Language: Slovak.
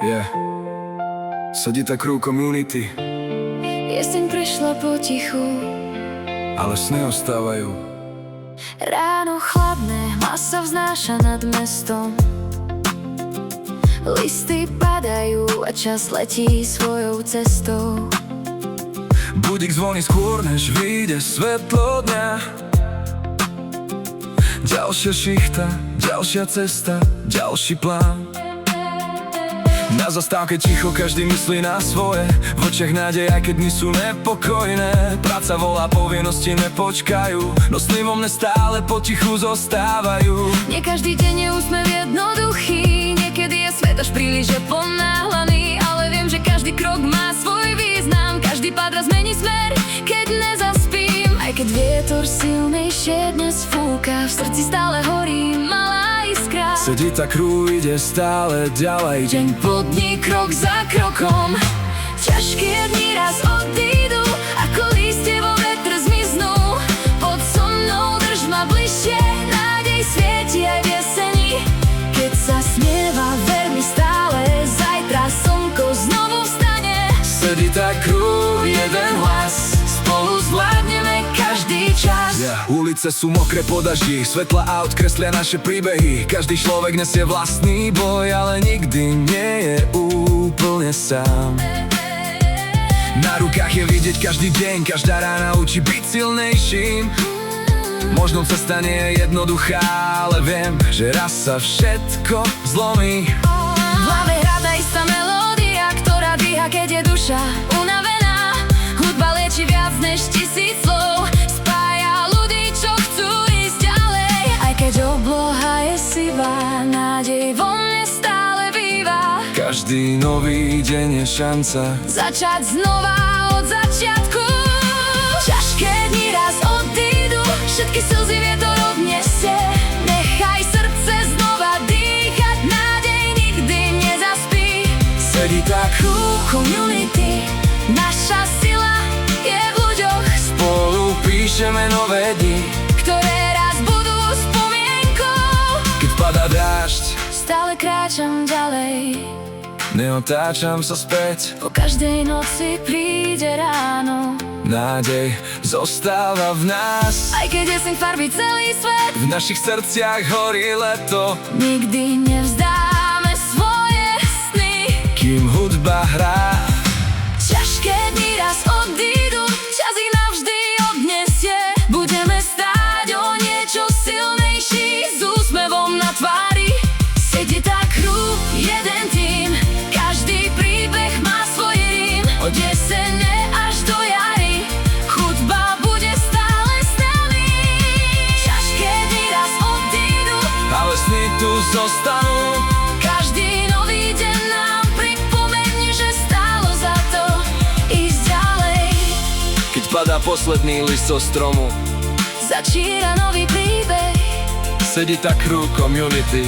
Yeah. Sedí tak crew community, Jeseň prišla potichu, ale sny ostávajú. ráno chladné, masa vznáša nad mestom. Listy padajú a čas letí svojou cestou. Budík zvoní skôr, než vyjde svetlo dňa. Ďalšia šichta, ďalšia cesta, ďalší plán. Na zastávke ticho, každý myslí na svoje. V očiach nádej, aj keď dni sú nepokojné. Práca volá, povinnosti nepočkajú, no sny vo mne stále potichu zostávajú. Nie každý deň je úsmev jednoduchý, niekedy je svet až príliš ponáhlaný. Ale viem, že každý krok má svoj význam, každý pád raz zmení smer, keď nezaspím. Aj keď vietor silnejšie dnes fúka, v srdci stále horí malá iskra. Sedí tá crew, ide stále ďalej, Deň po dni, krok za krokom. Ťažké dni raz odídu, ako lístie vo vetre zmiznú. Poď so mnou, drž ma bližšie, nádej svieti aj v jeseni. Keď sa smieva, ver mi stále, zajtra slnko znovu vstane. Sedí tá crew, jeden hlas, Spolu zvládneme každý čas. Ulice sú mokré po daždi, svetla aut kreslia naše príbehy. Každý človek nesie vlastný boj, ale nikdy nie je úplne sám. Na rukách je vidieť každý deň, každá rána učí byť silnejším. Možno cesta nie je jednoduchá, ale viem, že raz sa všetko zlomí. V hlave hrá tá istá melódia, ktorá dýha, keď je duša unavená. Hudba lieči viac než 1000 slov, spája ľudí, čo chcú ísť ďalej. Aj keď obloha je sivá, nádej vo mne stále býva. Každý nový deň je šanca Začať znova od začiatku. Ťažké dni raz odídu, všetky slzy vietor odniesie. Nechaj srdce znova dýchať, nádej nikdy nezaspí. Sedí tá crew, Community, naša sila je v ľuďoch, spolu píšeme nové dni. ktoré raz budú spomienkou. Keď padá dážď, Stále kráčam ďalej, neotáčam sa späť. po každej noci príde ráno. Nádej zostáva v nás, Aj keď jeseň farbí celý svet, v našich srdciach horí leto. nikdy nevzdáme svoje sny. Kým hudba hrá, Ťažké dni raz odídu, čas ich navždy odnesie. Budeme stáť o niečo silnejší, s úsmevom na tvári. Sedí tá crew, jeden tím, každý príbeh má svoj rím. Od jesene až do jary, hudba bude stále s nami. Ťažké dni raz odídu, ale sny tu zostanú. každý nový deň nám pripomenie, že stálo za to ísť ďalej. Keď padá posledný list zo stromu, Začína nový príbeh, sedí tá crew community.